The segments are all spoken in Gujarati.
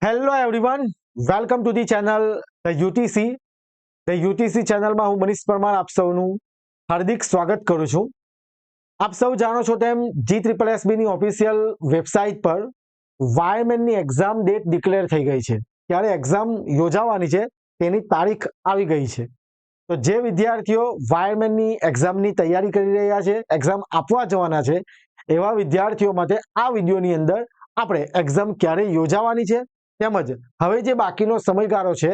Hello everyone, welcome to the channel the UTC. The UTC ચેનલમાં હું મનીષ પરમાર આપ સૌનું હાર્દિક સ્વાગત કરું છું. આપ સૌ જાણો છો તેમ GSSBની ઓફિશિયલ વેબસાઇટ પર વાયરમેનની એક્ઝામ ડેટ ડિક્લેર થઈ ગઈ છે. ત્યારે એક્ઝામ યોજાવાની છે તેની તારીખ આવી ગઈ છે. તો જે વિદ્યાર્થીઓ વાયરમેનની એક્ઝામની તૈયારી કરી રહ્યા છે, એક્ઝામ આપવા જવાના છે, એવા વિદ્યાર્થીઓ માટે આ વિડીયોની અંદર આપણે એક્ઝામ ક્યારે યોજાવાની છે તેમજ હવે જે બાકીનો સમયગાળો છે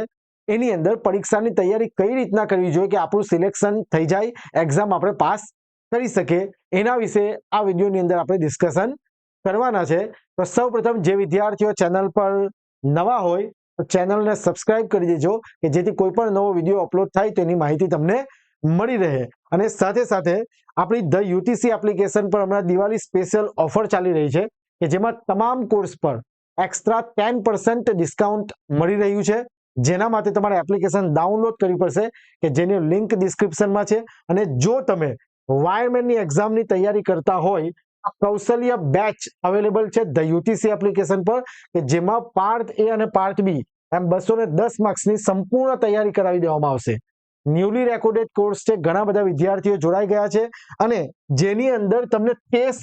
એની અંદર પરીક્ષાની તૈયારી કઈ રીતના કરવી જોઈએ કે આપણું સિલેક્શન થઈ જાય, એક્ઝામ આપણે પાસ કરી શકીએ, એના વિશે આ વિડીયોની અંદર આપણે ડિસ્કશન કરવાના છે. તો સૌપ્રથમ જે વિદ્યાર્થીઓ ચેનલ પર નવા હોય તો ચેનલને સબસ્ક્રાઇબ કરી દેજો કે જેથી કોઈ પણ નવો વિડીયો અપલોડ થાય તેની માહિતી તમને મળી રહે. અને સાથે સાથે આપણી ધ યુટીસી એપ્લિકેશન પર હમણાં દિવાળી સ્પેશિયલ ઓફર ચાલી રહી છે કે જેમાં તમામ કોર્સ પર એક્સ્ટ્રા 10% ડિસ્કાઉન્ટ મળી રહ્યું છે, જેના માટે તમારે એપ્લિકેશન ડાઉનલોડ કરવી પડશે કે જેની લિંક ડિસ્ક્રિપ્શનમાં છે. અને જો તમે વાયરમેનની એક્ઝામની તૈયારી કરતા હોય, કૌશલ્ય બેચ અવેલેબલ છે ધ યુટીસી એપ્લિકેશન પર કે જેમાં પાર્ટ એ અને પાર્ટ બી એમ 210 માર્ક્સની સંપૂર્ણ તૈયારી કરાવી દેવામાં આવશે. ન્યૂલી રેકોર્ડેડ કોર્સ છે, ઘણા બધા વિદ્યાર્થીઓ જોડાઈ ગયા છે અને જેની અંદર તમને ટેસ્ટ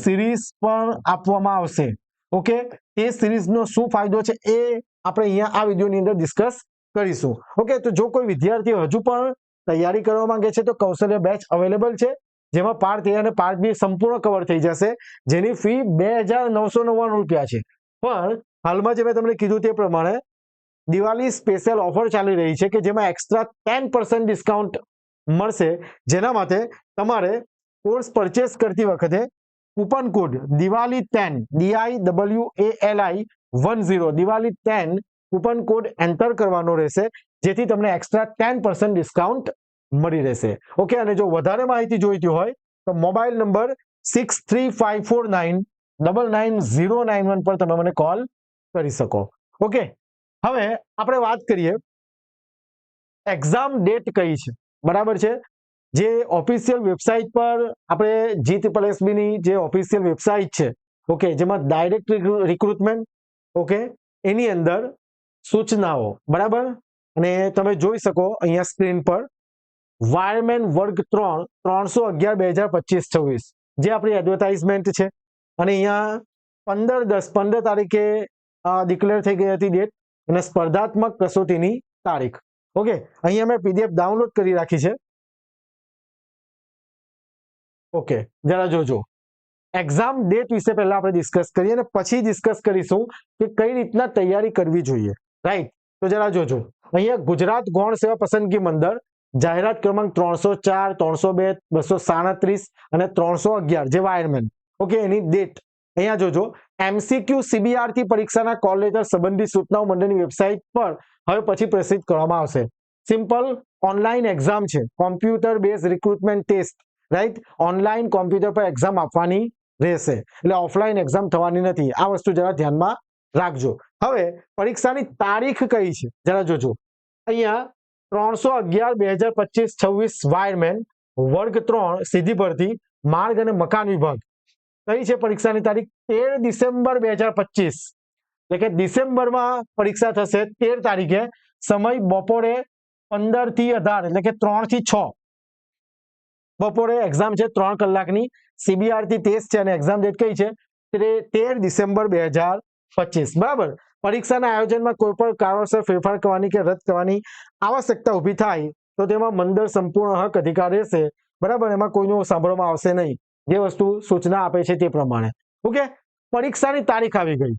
સિરીઝ પણ આપવામાં આવશે. ઓકે, ટેસ્ટ સિરીઝનો શું ફાયદો છે એ આપણે અહીંયા આ વિડીયોની અંદર ડિસ્કસ કરીશું. ઓકે, તો જો કોઈ વિદ્યાર્થીઓ હજુ પણ તૈયારી કરવા માંગે છે તો કૌશલ્ય બેચ અવેલેબલ છે જેમાં પાર્ટ એ અને પાર્ટ બી સંપૂર્ણ કવર થઈ જશે, જેની ફી 2999 રૂપિયા છે. પણ હાલમાં જે મેં તમને કીધું તે પ્રમાણે દિવાળી સ્પેશિયલ ઓફર ચાલી રહી છે કે જેમાં એક્સ્ટ્રા 10% ડિસ્કાઉન્ટ મળશે, જેના માટે તમારે કોર્સ પરચેસ કરતી વખતે coupon code Diwali 10 DIWALI10 Diwali 10 coupon code enter કરવાનો રહેશે, જેથી તમને એક્સ્ટ્રા 10% ડિસ્કાઉન્ટ મળી રહેશે. ઓકે, અને જો વધારે માહિતી જોઈતી હોય તો મોબાઈલ નંબર 6354999091 પર તમે મને કોલ કરી શકો. ઓકે, હવે આપણે વાત કરીએ એક્ઝામ ડેટ કઈ છે. બરાબર છે, જે ઓફિશિયલ વેબસાઇટ પર આપણે GSSBની જે ઓફિશિયલ વેબસાઇટ છે, ઓકે, જેમાં ડાયરેક્ટ રિક્રુટમેન્ટ, ઓકે, એની અંદર સૂચનાઓ, બરાબર, અને તમે જોઈ શકો અહીંયા સ્ક્રીન પર વાયરમેન વર્ગ 3 311/2025-26 જે આપણી એડવર્ટાઇઝમેન્ટ છે. અને અહીંયા 15 તારીખે ડિક્લેર થઈ ગઈ હતી ડેટ અને સ્પર્ધાત્મક કસોટીની તારીખ. ઓકે, અહીંયા મેં PDF ડાઉનલોડ કરી રાખી છે. ઓકે, જરા જોજો. એક્ઝામ ડેટ વિશે પહેલા આપણે ડિસ્કસ કરીએ અને પછી ડિસ્કસ કરીશું કે કઈ રીતના તૈયારી કરવી જોઈએ. રાઈટ, તો જરા જોજો. અહીંયા ગુજરાત ગૌણ સેવા પસંદગી મંડળ જાહેરાત ક્રમાંક 304, 302, 237 અને 311 જે વાયરમેન, ઓકે, એની ડેટ અહીંયા જોજો. MCQ CBRT પરીક્ષાના કોલ લેટર સંબંધિત સૂચનાઓ મંડળની વેબસાઇટ પર હવે પછી પ્રસિદ્ધ કરવામાં આવશે. સિમ્પલ ઓનલાઈન એક્ઝામ છે, computer base recruitment test, right, online computer પર એક્ઝામ આપવાની રહેશે, એટલે ઓફલાઈન એક્ઝામ થવાની નથી. આ વસ્તુ જરા ધ્યાનમાં રાખજો. હવે પરીક્ષાની તારીખ કઈ છે જરા જોજો. અહીંયા 311/2025-26 વાયરમેન વર્ગ 3 સીધી ભરતી માર્ગ અને મકાન વિભાગ. કઈ છે પરીક્ષાની તારીખ? 13 ડિસેમ્બર 2025, એટલે કે ડિસેમ્બરમાં પરીક્ષા થશે 13 તારીખે. સમય બપોરે 15 થી 18, એટલે કે 3 થી 6 બપોરે એક્ઝામ છે, 3 કલાકની. CBRT ટેસ્ટ છે અને એક્ઝામ ડેટ કઈ છે? 13 ડિસેમ્બર 2025. બરાબર. પરીક્ષાના આયોજનમાં કોઈ પણ કારણોસર ફેરફાર કરવાની કે રદ કરવાની આવશ્યકતા ઊભી થાય તો તેમાં મંડળ સંપૂર્ણ હક અધિકાર રહેશે. બરાબર, એમાં કોઈનું સાંભળવામાં આવશે નહીં, જે વસ્તુ સૂચના આપે છે તે પ્રમાણે. ઓકે, પરીક્ષાની તારીખ આવી ગઈ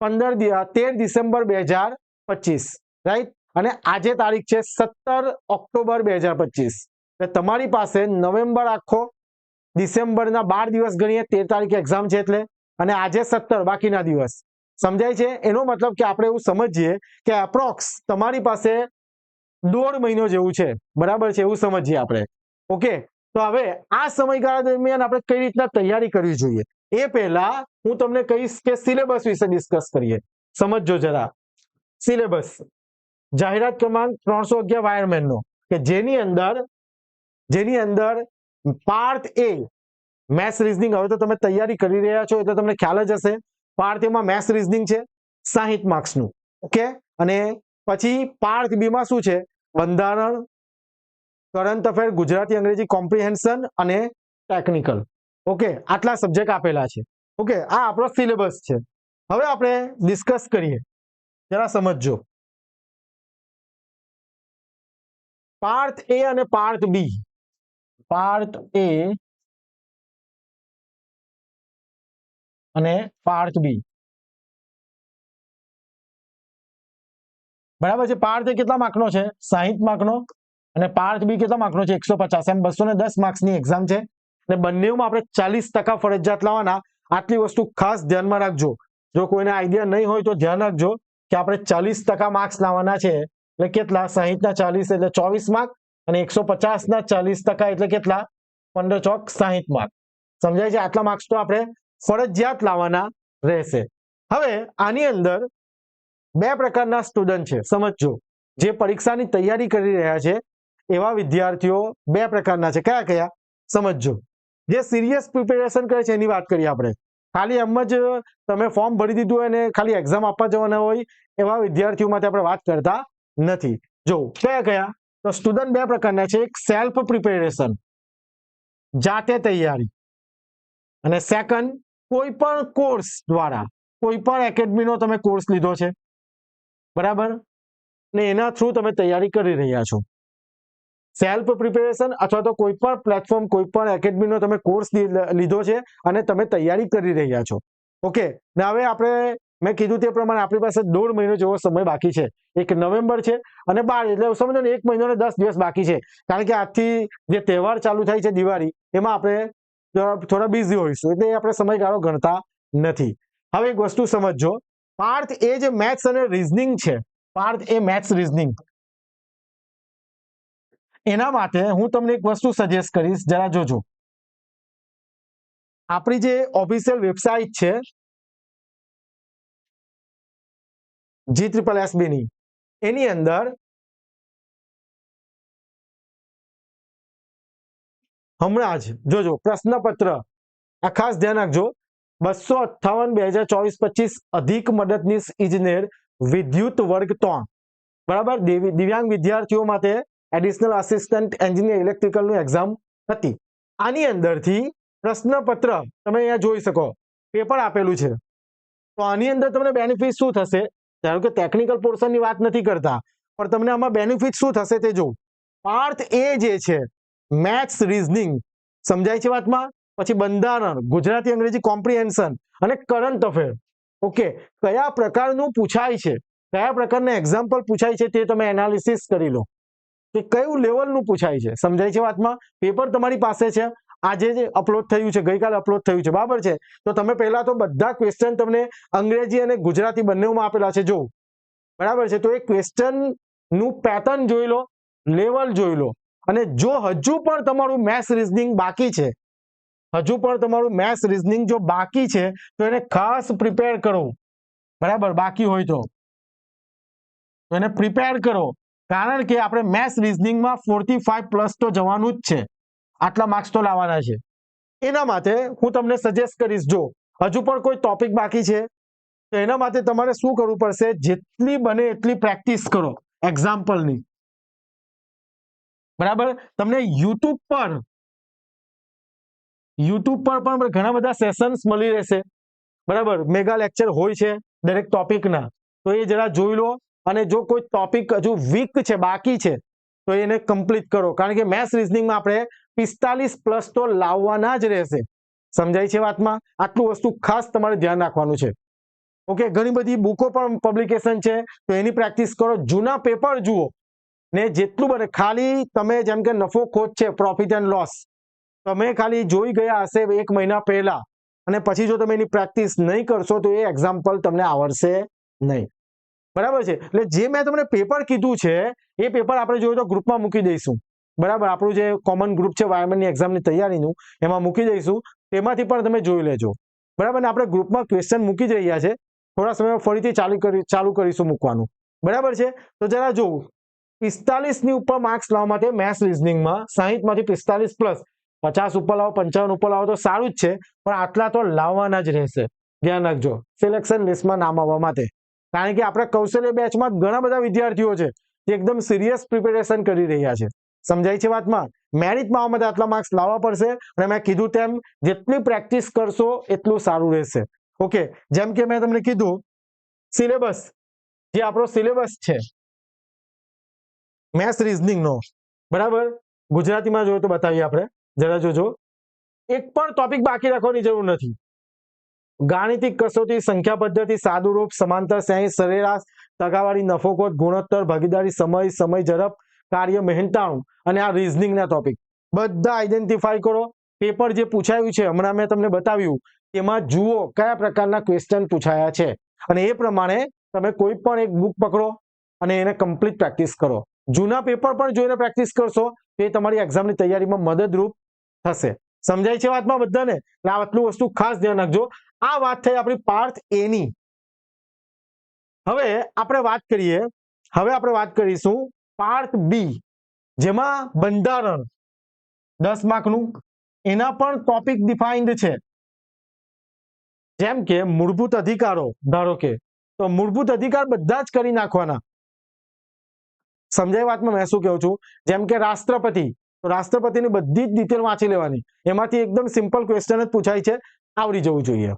13 ડિસેમ્બર 2025, રાઈટ, અને આજે તારીખ છે 17 ઓક્ટોબર 2025. એટલે તમારી પાસે નવેમ્બર આખો, ડિસેમ્બરના 12 દિવસ ગણીએ, 13 તારીખે એક્ઝામ છે એટલે, અને આજે 17 બાકીના દિવસ. સમજાય છે? એનો મતલબ કે આપણે એવું સમજીએ કે એપ્રોક્સ તમારી પાસે 1.5 મહિનો જેવું છે. બરાબર છે, એવું સમજીએ આપણે. ઓકે, તો હવે આ સમયગાળા દરમિયાન આપણે કઈ રીતના તૈયારી કરવી જોઈએ એ પહેલા હું તમને કહીશ કે સિલેબસ વિશે ડિસ્કસ કરીએ. સમજજો જરા. સિલેબસ જાહેરાત ક્રમાંક 311 વાયરમેનનો કે જેની અંદર પાર્ટ એ મેથ્સ રીઝનિંગ, હવે તો તમે તૈયારી કરી રહ્યા છો એટલે તમને ખ્યાલ જ હશે. પાર્ટ એમાં મેથ્સ રીઝનિંગ છે, 60 માર્ક્સનું. ઓકે, અને પછી પાર્ટ બી માં શું છે? બંધારણ, કરંટ અફેર, ગુજરાતી અંગ્રેજી કોમ્પ્રિહેન્શન અને ટેકનિકલ. ઓકે, આટલા સબ્જેક્ટ આપેલા છે. ઓકે, આ આપણો સિલેબસ છે. હવે આપણે ડિસ્કસ કરીએ, જરા સમજજો. પાર્ટ એ અને પાર્ટ બી. પાર્ટ એ અને પાર્ટ બી. બરાબર છે. પાર્ટ એ કેટલા માર્કનો છે? 60 માર્કનો. અને પાર્ટ બી કેટલા માર્કનો છે? 150. એમ 210 માર્ક્સની એક્ઝામ છે. અને બંનેમાં આપણે 40% ફરજિયાત લાવવાના. આટલી વસ્તુ ખાસ ધ્યાનમાં રાખજો. જો કોઈને આઈડિયા નહીં હોય તો ધ્યાન રાખજો કે આપણે 40% માર્ક્સ લાવવાના છે. એટલે કેટલા? 60 ના 40 એટલે 24 માર્ક, અને 150 ના 40% એટલે કેટલા? 15 ચોક 60 માર્ક. સમજાય છે? આટલા માર્ક્સ તો આપણે ફરજિયાત લાવવાના રહેશે. હવે આની અંદર બે પ્રકારના સ્ટુડન્ટ છે, સમજજો. જે પરીક્ષાની તૈયારી કરી રહ્યા છે એવા વિદ્યાર્થીઓ બે પ્રકારના છે. કયા કયા? સમજજો. જે સિરિયસ પ્રિપેરેશન કરે છે એની વાત કરીએ આપણે. ખાલી એમ જ તમે ફોર્મ ભરી દીધું હોય અને ખાલી એક્ઝામ આપવા જવાના હોય એવા વિદ્યાર્થીઓ માટે આપણે વાત કરતા નથી. જો કયા કયા? તો સ્ટુડન્ટ બે પ્રકારના છે. એક સેલ્ફ પ્રિપેરેશન, જાતે તૈયારી, અને સેકન્ડ કોઈ પણ કોર્સ દ્વારા, કોઈ પણ એકેડમીનો તમે કોર્સ લીધો છે, બરાબર, ને એના થ્રુ તમે તૈયારી કરી રહ્યા છો. સેલ્ફ પ્રિપેરેશન અથવા તો કોઈ પણ પ્લેટફોર્મ, કોઈ પણ એકેડમીનો તમે કોર્સ લીધો છે અને તમે તૈયારી કરી રહ્યા છો. ઓકે, ને હવે આપણે મેં કીધું તે પ્રમાણે આપણી પાસે 1.5 મહિનો જેવો સમય બાકી છે. એક નવેમ્બર છે અને 12 એટલે સમજો ને 1 મહિનો ને 10 દિવસ બાકી છે. કારણ કે આજથી જે તહેવાર ચાલુ થાય છે દિવાળી, એમાં આપણે થોડા બિઝી હોઈશું, એટલે આપણે સમયગાળો ગણતા નથી. હવે એક વસ્તુ સમજજો. પાર્ટ એ જે મેથ્સ અને રીઝનિંગ છે, પાર્ટ એ મેથ્સ રીઝનિંગ, એના માટે હું તમને એક વસ્તુ સજેસ્ટ કરીશ, જરા જોજો. આપણી જે ઓફિશિયલ વેબસાઇટ છે GSSB ની, એની અંદર હમણાં જ જોજો પ્રશ્નપત્ર, આ ખાસ ધ્યાન રાખજો. 258/2024-25 અધિક મદદનીશ ઇજનેર વિદ્યુત વર્ગ 3, બરાબર, દિવ્યાંગ વિદ્યાર્થીઓ માટે એડિશનલ આસિસ્ટન્ટ એન્જિનિયર ઇલેક્ટ્રિકલની એક્ઝામ હતી. આની અંદરથી પ્રશ્નપત્ર તમે અહીંયા જોઈ શકો, પેપર આપેલું છે. તો આની અંદર તમને બેનિફિટ શું થશે? ધારો કે ટેકનિકલ પોર્શનની વાત નથી કરતા, પણ તમને આમાં બેનિફિટ શું થશે તે જો. પાર્ટ એ જે છે મેથ્સ રીઝનિંગ, સમજાય છે વાતમાં? પછી બંધારણ, ગુજરાતી અંગ્રેજી કોમ્પ્રિહેન્શન અને કરંટ અફેર. ઓકે, કયા પ્રકારનું પૂછાય છે, કયા પ્રકારના એક્ઝામ્પલ પૂછાય છે તે તમે એનાલિસિસ કરી લો કે કયું લેવલનું પૂછાય છે. સમજાય છે વાતમાં? પેપર તમારી પાસે છે, આજે જે અપલોડ થયું છે, ગઈકાલે અપલોડ થયું છે, બરાબર છે. તો તમે પહેલા તો બધા ક્વેશ્ચન તમને અંગ્રેજી અને ગુજરાતી બંનેમાં આપેલા છે, જો, બરાબર છે. તો એ ક્વેશ્ચન નું પેટર્ન જોઈ લો, લેવલ જોઈ લો. અને જો હજુ પણ તમારું મેથ્સ રીઝનિંગ બાકી છે, હજુ પણ તમારું મેથ્સ રીઝનિંગ જો બાકી છે તો એને ખાસ પ્રિપેર કરો, બરાબર. બાકી હોય તો એને પ્રિપેર કરો, કારણ કે આપણે મેથ્સ રીઝનિંગમાં 45+ તો જવાનું જ છે. આટલા માર્ક્સ તો લાવવાના છે. એના માટે હું તમને સજેસ્ટ કરીશ, જો હજુ પણ કોઈ ટોપિક બાકી છે તો એના માટે તમારે શું કરવું પડશે? જેટલી બને એટલી પ્રેક્ટિસ કરો એક્ઝામ્પલની, બરાબર. તમને યુટ્યુબ પર પણ ઘણા બધા સેશન્સ મળી રહેશે, બરાબર. મેગા લેક્ચર હોય છે દરેક ટોપિકના, તો એ જરા જોઈ લો. અને જો કોઈ ટોપિક હજુ વીક છે, બાકી છે, તો એને કમ્પ્લીટ કરો, કારણ કે મેથ્સ રીઝનિંગમાં આપણે 45+ તો લાવવાના જ રહેશે. સમજાય છે વાતમાં? આટલું વસ્તુ ખાસ તમારે ધ્યાન રાખવાનું છે. ઓકે, ઘણી બધી બુકો પણ પબ્લિકેશન છે, તો એની પ્રેક્ટિસ કરો. જૂના પેપર જુઓ ને જેટલું બને. ખાલી તમે જેમ કે નફો ખોટ છે, પ્રોફિટ એન્ડ લોસ, તમે ખાલી જોઈ ગયા હશે 1 મહિના પહેલા, અને પછી જો તમે એની પ્રેક્ટિસ નહીં કરશો તો એ એક્ઝામ્પલ તમને આવડશે નહીં, બરાબર છે. એટલે જે મેં તમને પેપર કીધું છે એ પેપર આપણે જોઈએ તો ગ્રુપમાં મૂકી દઈશું, બરાબર. આપણું જે કોમન ગ્રુપ છે વાયરમેનની એક્ઝામની તૈયારીનું, એમાં મૂકી દઈશું. તેમાંથી પણ તમે જોઈ લેજો, બરાબર. ને આપણે ગ્રુપમાં ક્વેશ્ચન મૂકી જ રહ્યા છે, થોડા સમયમાં ફરીથી ચાલુ કરીશું મૂકવાનું, બરાબર છે. તો જરા જોવું, 45ની ઉપર માર્ક્સ લાવવા માટે મેથ્સ રીઝનિંગમાં 60માંથી 45+, 50 ઉપર લાવો, 55 ઉપર લાવો તો સારું જ છે, પણ આટલા તો લાવવાના જ રહેશે. ધ્યાન રાખજો સિલેક્શન લિસ્ટમાં નામ આવવા માટે. કારણ કે આપણા કૌશલ્ય બેચમાં ઘણા બધા વિદ્યાર્થીઓ છે જે એકદમ સિરિયસ પ્રિપેરેશન કરી રહ્યા છે. સમજાય છે વાતમાં? મેરિટમાં આવવા માટે આટલા માર્ક્સ લાવવા પડશે અને મેં કીધું તેમ જેટલી પ્રેક્ટિસ કરશો એટલું સારું રહેશે. ઓકે, જેમ કે મેં તમને કીધું સિલેબસ, જે આપણો સિલેબસ છે મેથ્સ રીઝનિંગનો, બરાબર, ગુજરાતીમાં જોઈએ તો બતાવીએ આપણે, જરા જોજો. એક પણ ટોપિક બાકી રાખવાની જરૂર નથી. ગાણિતિક કસોટી, સંખ્યા પદ્ધતિ, સાદુરૂપ, સમાંતર શ્રેણી, સરેરાશ, ટકાવારી, નફોખોટ, ગુણોત્તર, ભાગીદારી, સમય ઝડપ, કાર્ય, મહેનતાણું અને આ રીઝનિંગના ટોપિક બધા આઈડેન્ટિફાઈ કરો. પેપર જે પૂછાયું છે હમણાં મેં તમને બતાવ્યું તેમાં જુઓ કયા પ્રકારના ક્વેશ્ચન પૂછાયા છે અને એ પ્રમાણે તમે કોઈ પણ એક બુક પકડો અને એને કમ્પ્લીટ પ્રેક્ટિસ કરો. જૂના પેપર પણ જોઈને પ્રેક્ટિસ કરશો તો એ તમારી એક્ઝામની તૈયારીમાં મદદરૂપ થશે. સમજાય છે વાતમાં બધાને? એટલે આ આટલું વસ્તુ ખાસ ધ્યાન રાખજો. આ વાત થઈ આપણી પાર્ટ એ ની. હવે આપણે વાત કરીશું પાર્ટ બી, જેમાં બંધારણ 10 માર્કનું, એના પણ ટોપિક ડિફાઇન્ડ છે. જેમ કે મૂળભૂત અધિકારો, ધારો કે તો મૂળભૂત અધિકાર બધા જ કરી નાખવાના. સમજાય વાતમાં મેં શું કહું છું? જેમ કે રાષ્ટ્રપતિ, તો રાષ્ટ્રપતિની બધી જ ડિટેલ વાંચી લેવાની, એમાંથી એકદમ સિમ્પલ ક્વેશ્ચન જ પૂછાય છે, આવડી જવું જોઈએ.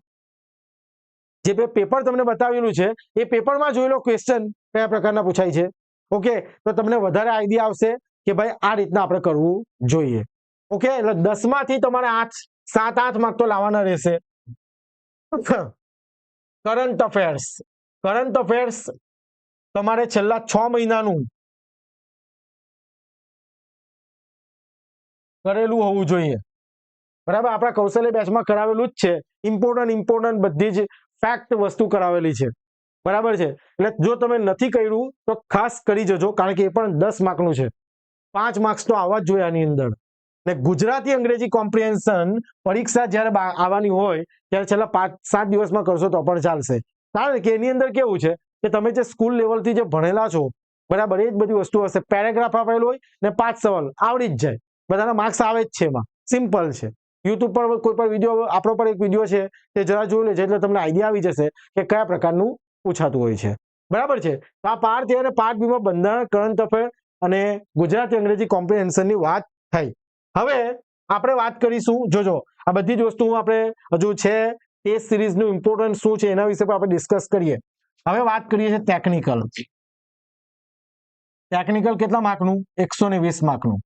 જે પેપર તમને બતાવેલું છે એ પેપરમાં જોઈ લો ક્વેશ્ચન કયા પ્રકારના પૂછાય છે. ઓકે, તો તમને વધારે આઈડિયા આવશે કે ભાઈ આ રીતના આપણે કરવું જોઈએ. ઓકે, એટલે 10 માંથી તમારે 7-8 માર્ક તો લાવવાના રહેશે. કરંટ અફેર્સ તમારે છેલ્લા 6 મહિનાનું કરેલું હોવું જોઈએ. બરાબર, આપણા કૌશલ્ય બેચમાં કરાવેલું જ છે. ઇમ્પોર્ટન્ટ બધી જ ફેક્ટ વસ્તુ કરાવેલી છે. બરાબર છે, એટલે જો તમે નથી કર્યું તો ખાસ કરી જજો, કારણ કે એ પણ 10 માર્કનું છે. 5 માર્ક્સ તો આવવા જ જોઈએ આની અંદર. ને ગુજરાતી અંગ્રેજી કોમ્પ્રિહેન્શન પરીક્ષા જ્યારે આવવાની હોય ત્યારે છેલ્લા 5-7 દિવસમાં કરશો તો પણ ચાલશે. કારણ કે એની અંદર કેવું છે કે તમે જે સ્કૂલ લેવલથી જે ભણેલા છો, બરાબર, એ જ બધી વસ્તુ હશે. પેરેગ્રાફ આપેલું હોય ને 5 સવાલ આવડી જ જાય, બધાના માર્ક્સ આવે જ છે. એમાં સિમ્પલ છે. યુટ્યુબ પર કોઈ પણ વિડીયો, આપણો પણ એક વિડીયો છે તે જરા જોઈ લેજો એટલે તમને આઈડિયા આવી જશે કે કયા પ્રકારનું પૂછાતું હોય છે. બરાબર છે, તો આ પાર્ટ એ અને પાર્ટ બીમાં બંધારણ, કરંટ અફેર અને ગુજરાતી અંગ્રેજી કોમ્પ્રિહેન્શનની વાત થઈ. હવે આપણે વાત કરીશું, જોજો આ બધી જ વસ્તુ આપણે હજુ છે ટેસ્ટ સિરીઝનું ઇમ્પોર્ટન્સ શું છે એના વિશે પણ આપણે ડિસ્કસ કરીએ. હવે વાત કરીએ છીએ ટેકનિકલ. કેટલા માર્કનું? 120 માર્કનું.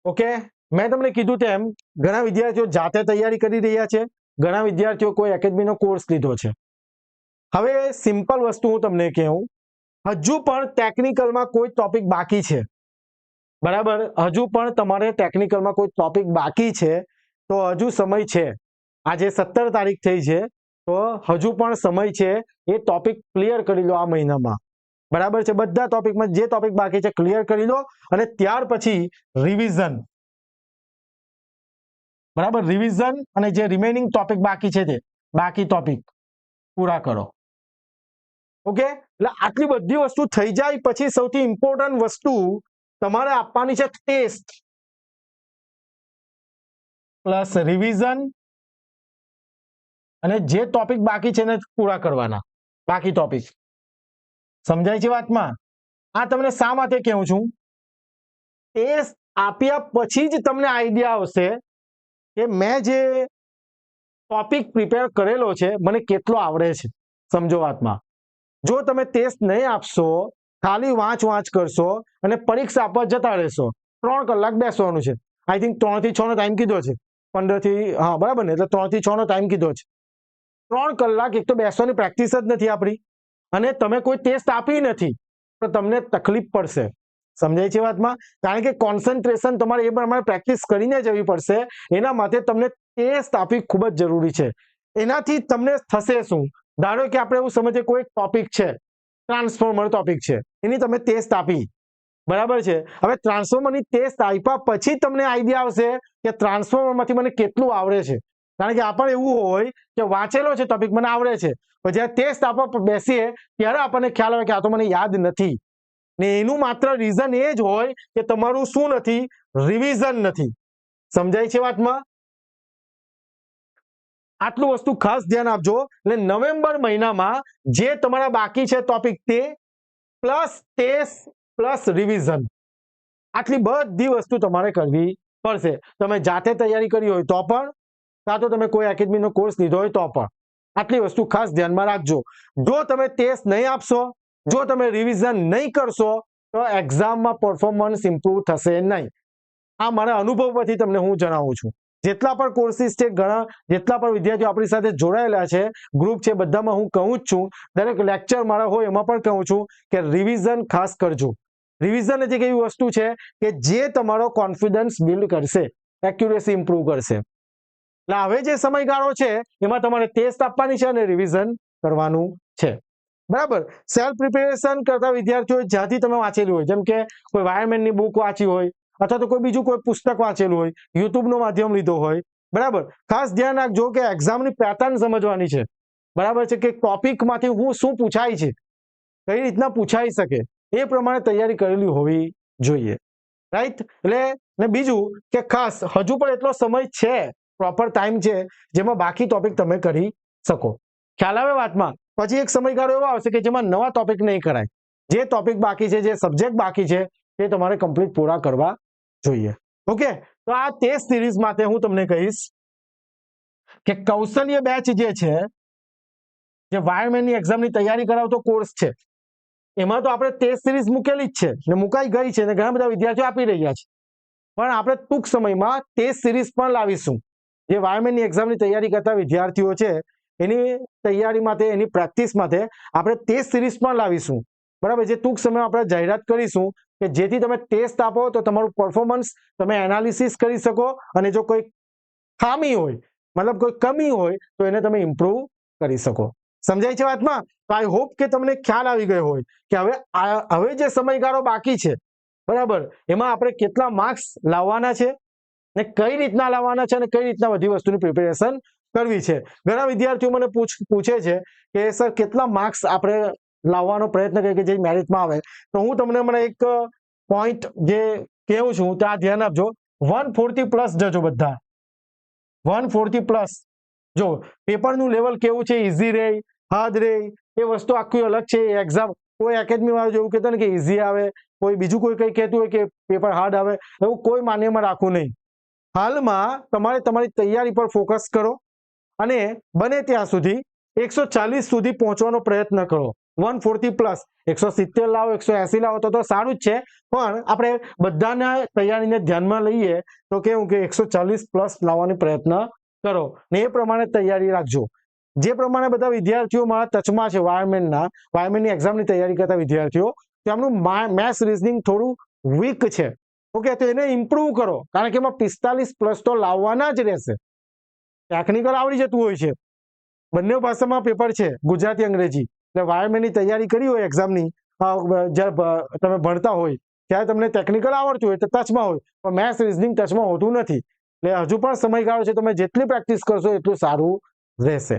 ઓકે, મેં તમને કીધું તેમ ઘણા વિદ્યાર્થીઓ જાતે તૈયારી કરી રહ્યા છે, ઘણા વિદ્યાર્થીઓ કોઈ એકેડમીનો કોર્સ લીધો છે. હવે સિમ્પલ વસ્તુ હું તમને કહું, હજુ પણ ટેકનિકલમાં કોઈ ટોપિક બાકી છે, બરાબર, હજુ પણ તમારે ટેકનિકલમાં કોઈ ટોપિક બાકી છે તો હજુ સમય છે. આજે 17 તારીખ થઈ છે તો હજુ પણ સમય છે. એ ટોપિક ક્લિયર કરી લો આ મહિનામાં. બરાબર છે, બધા ટોપિકમાં જે ટોપિક બાકી છે ક્લિયર કરી લો અને ત્યાર પછી રિવિઝન. બરાબર, રિવિઝન અને જે રિમેનિંગ ટોપિક બાકી છે તે બાકી ટોપિક પૂરા કરો. ઓકે, એટલે આટલી બધી વસ્તુ થઈ જાય પછી સૌથી ઇમ્પોર્ટન્ટ વસ્તુ તમારે આપવાની છે ટેસ્ટ પ્લસ રિવિઝન અને જે ટોપિક બાકી છે એને પૂરા કરવાના, બાકી ટોપિક. સમજાય છે વાતમાં? આ તમને શા માટે કહું છું? ટેસ્ટ આપ્યા પછી જ તમને આઈડિયા આવશે કે મેં જે ટોપિક પ્રિપેર કરેલો છે મને કેટલો આવડે છે. સમજો વાતમાં? જો તમે ટેસ્ટ નહીં આપશો, ખાલી વાંચ કરશો અને પરીક્ષા આપવા જતા રહેશો, 3 કલાક બેસવાનું છે. આઈ થિંક 3 થી 6 નો ટાઈમ કીધો છે, 15 થી, હા બરાબર ને, એટલે 3 થી 6 નો ટાઈમ કીધો છે. 3 કલાક એક તો બેસવાની પ્રેક્ટિસ જ નથી આપણી અને તમે કોઈ ટેસ્ટ આપી નથી તો તમને તકલીફ પડશે. સમજાય છે વાતમાં? કારણ કે કોન્સન્ટ્રેશન તમારે એ પ્રમાણે પ્રેક્ટિસ કરીને જવી પડશે. એના માટે તમને ટેસ્ટ આપવી ખૂબ જ જરૂરી છે. એનાથી તમને થશે શું? ધારો કે આપણે એવું સમજીએ કોઈ ટોપિક છે, ટ્રાન્સફોર્મર ટોપિક છે, એની તમે ટેસ્ટ આપી, બરાબર છે. હવે ટ્રાન્સફોર્મરની ટેસ્ટ આપ્યા પછી તમને આઈડિયા આવશે કે ટ્રાન્સફોર્મરમાંથી મને કેટલું આવડે છે. કારણ કે આપણને એવું હોય કે વાંચેલો છે ટોપિક, મને આવડે છે, પણ જ્યારે ટેસ્ટ આપવા બેસીએ ત્યારે આપણને ખ્યાલ આવે કે આ તો મને યાદ નથી. ને એનું માત્ર રીઝન એ જ હોય કે તમારું શું નથી? રિવિઝન નથી. સમજાય છે વાતમાં? આટલું વસ્તુ ખાસ ધ્યાન આપજો. એટલે નવેમ્બર મહિનામાં જે તમારા બાકી છે ટોપિક તે પ્લસ ટેસ્ટ પ્લસ રિવિઝન, આટલી બધી વસ્તુ તમારે કરવી પડશે. તમે જાતે તૈયારી કરી હોય તો પણ, કાં તો તમે કોઈ એકેડમીનો કોર્સ લીધો હોય તો પણ આટલી વસ્તુ ખાસ ધ્યાનમાં રાખજો. જો તમે ટેસ્ટ નહીં આપશો, જો તમે રિવિઝન નહીં કરશો તો એક્ઝામમાં પરફોર્મન્સ ઇમ્પ્રૂવ થશે નહીં. આ મારા અનુભવ પરથી તમને હું જણાવું છું. જેટલા પણ કોર્સિસ છે, ઘણા જેટલા પણ વિદ્યાર્થીઓ આપણી સાથે જોડાયેલા છે, ગ્રુપ છે, બધામાં હું કહું જ છું, દરેક લેક્ચર મારા હોય એમાં પણ કહું છું કે રિવિઝન ખાસ કરજો. રિવિઝન એક એવી વસ્તુ છે કે જે તમારો કોન્ફિડન્સ બિલ્ડ કરશે, એક્યુરેસી ઇમ્પ્રૂવ કરશે. એટલે હવે જે સમયગાળો છે એમાં તમારે ટેસ્ટ આપવાની છે અને રિવિઝન કરવાનું છે. બરાબર. સેલ્ફ પ્રિપેરેશન કરતા વિદ્યાર્થીઓ જ્યાંથી તમે વાંચેલું હોય, જેમ કે કોઈ વાયરમેનની બુક વાંચી હોય અથવા તો કોઈ બીજું કોઈ પુસ્તક વાંચેલું હોય, યુટ્યુબનો માધ્યમ લીધો હોય, બરાબર. ખાસ ધ્યાન રાખજો કે એક્ઝામની પેટર્ન સમજવાની છે. બરાબર છે કે ટોપિકમાંથી હું શું પૂછાય છે, કઈ રીતના પૂછાઈ શકે, એ પ્રમાણે તૈયારી કરેલી હોવી જોઈએ. રાઈટ. એટલે ને બીજું કે ખાસ હજુ પણ એટલો સમય છે, પ્રોપર ટાઈમ છે જેમાં બાકી ટોપિક તમે કરી શકો. ખ્યાલ આવે વાતમાં? પછી એક સમયગાળો એવો આવશે કે જેમાં નવા ટોપિક નહીં કરાય. જે ટોપિક બાકી છે, જે સબ્જેક્ટ બાકી છે તે તમારે કમ્પ્લીટ પૂરા કરવા જોઈએ. ઓકે. તો આ ટેસ્ટ સિરીઝ માટે હું તમને કહીશ કે કૌશલ્ય બેચ જે છે, જે વાયરમેનની એક્ઝામની તૈયારી કરાવતો કોર્સ છે, એમાં તો આપણે ટેસ્ટ સિરીઝ મૂકેલી જ છે ને મુકાઈ ગઈ છે ને ઘણા બધા વિદ્યાર્થીઓ આપી રહ્યા છે. પણ આપણે ટૂંક સમયમાં ટેસ્ટ સિરીઝ પણ લાવીશું. જે વાયરમેનની એક્ઝામની તૈયારી કરતા વિદ્યાર્થીઓ છે એની તૈયારી માટે, એની પ્રેક્ટિસ માટે આપણે ટેસ્ટ સિરીઝ પણ લાવીશું. બરાબર. જે ટૂંક સમયમાં આપણે જાહેરાત કરીશું કે જેથી તમે ટેસ્ટ આપો તો તમારું પરફોર્મન્સ તમે એનાલિસિસ કરી શકો અને જો કોઈ ખામી હોય, મતલબ કોઈ કમી હોય તો એને તમે ઇમ્પ્રૂવ કરી શકો. સમજાય છે વાતમાં? તો આઈ હોપ કે તમને ખ્યાલ આવી ગયો હોય કે હવે જે સમયગાળો બાકી છે, બરાબર, એમાં આપણે કેટલા માર્ક્સ લાવવાના છે ને કઈ રીતના લાવવાના છે અને કઈ રીતના બધી વસ્તુની પ્રિપેરેશન કરવી છે. ઘણા વિદ્યાર્થીઓ મને પૂછે છે કે સર કેટલા માર્ક્સ આપણે લાવવાનો પ્રયત્ન કરીએ કે જે મેરિટમાં આવે. તો હું તમને હમણાં એક પોઈન્ટ જે કહું છું ત્યાં ધ્યાન આપજો. 140 પ્લસ જજો બધા. 140 પ્લસ. જો પેપરનું લેવલ કેવું છે, ઇઝી રહે, હાર્ડ રહે, એ વસ્તુ આખી અલગ છે. એક્ઝામ કોઈ એકેડમી વાળું જેવું કહેતો ને કે ઇઝી આવે, કોઈ બીજું કોઈ કંઈ કહેતું હોય કે પેપર હાર્ડ આવે, એવું કોઈ માન્યમાં રાખવું નહીં. હાલમાં તમારે તમારી તૈયારી પર ફોકસ કરો અને બને ત્યાં સુધી 140 સુધી પહોંચવાનો પ્રયત્ન કરો. 140 પ્લસ. 170 લાવો, 180 લાવો તો સારું જ છે, પણ આપણે બધાના તૈયારીને ધ્યાનમાં લઈએ તો કેવું કે 140 પ્લસ લાવવાનો પ્રયત્ન કરો ને એ પ્રમાણે તૈયારી રાખજો. જે પ્રમાણે બધા વિદ્યાર્થીઓ મારા ટચમાં છે, વાયરમેનની એક્ઝામની તૈયારી કરતા વિદ્યાર્થીઓ, તેમનું મેથ્સ રીઝનિંગ થોડું વીક છે. ઓકે. તો એને ઇમ્પ્રૂવ કરો, કારણ કે એમાં 45 પ્લસ તો લાવવાના જ રહેશે. ટેકનિકલ આવડી જતું હોય છે, બંને ભાષામાં પેપર છે, ગુજરાતી, અંગ્રેજી. એટલે વાયરમેનની તૈયારી કરી હોય એક્ઝામની, જ્યારે તમે ભણતા હોય ત્યારે તમને ટેકનિકલ આવડતું હોય તો ટચમાં હોય, પણ મેથ્સ રીઝનિંગ ટચમાં હોતું નથી. એટલે હજુ પણ સમયગાળો છે, તમે જેટલી પ્રેક્ટિસ કરશો એટલું સારું રહેશે.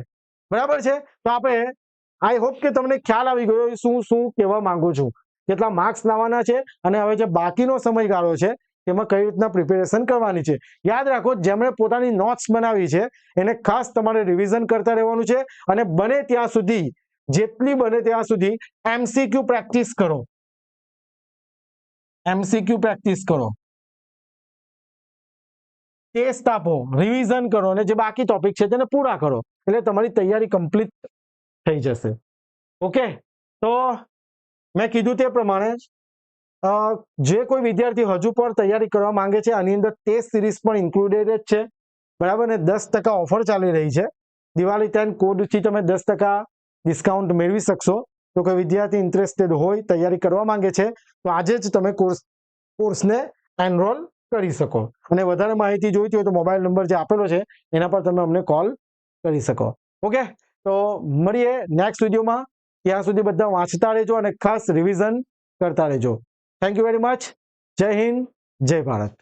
બરાબર છે. તો આપણે આઈ હોપ કે તમને ખ્યાલ આવી ગયો શું કહેવા માંગુ છું, કેટલા માર્ક્સ લાવવાના છે અને હવે જે બાકીનો સમયગાળો છે તેમાં કઈ રીતના પ્રિપેરેશન કરવાની છે. યાદ રાખો, જેમણે પોતાની નોટ્સ બનાવી છે એને ખાસ તમારે રિવિઝન કરતા રહેવાનું છે અને બને ત્યાં સુધી, જેટલી બને ત્યાં સુધી એમસીક્યુ પ્રેક્ટિસ કરો. એમસીક્યુ પ્રેક્ટિસ કરો, ટેસ્ટ આપો, રિવિઝન કરો અને જે બાકી ટોપિક છે તેને પૂરા કરો. એટલે તમારી તૈયારી કમ્પ્લીટ થઈ જશે. ઓકે. તો મેં કીધું તે પ્રમાણે જે કોઈ વિદ્યાર્થી હજુ પણ તૈયારી કરવા માંગે છે, આની અંદર ટેસ્ટ સિરીઝ પણ ઇન્ક્લુડેડ જ છે. બરાબર ને? 10% ઓફર ચાલી રહી છે. દિવાળી 10 કોડથી તમે 10% ડિસ્કાઉન્ટ મેળવી શકશો. તો કોઈ વિદ્યાર્થી ઇન્ટરેસ્ટેડ હોય, તૈયારી કરવા માંગે છે, તો આજે જ તમે કોર્સને એનરોલ કરી શકો. અને વધારે માહિતી જોઈતી હોય તો મોબાઈલ નંબર જે આપેલો છે એના પર તમે અમને કોલ કરી શકો. ઓકે. તો મળીએ નેક્સ્ટ વિડીયોમાં. ત્યાં સુધી બધા વાંચતા રહેજો અને ખાસ રિવિઝન કરતા રહેજો. Thank you very much. જય હિન્દ, જય ભારત.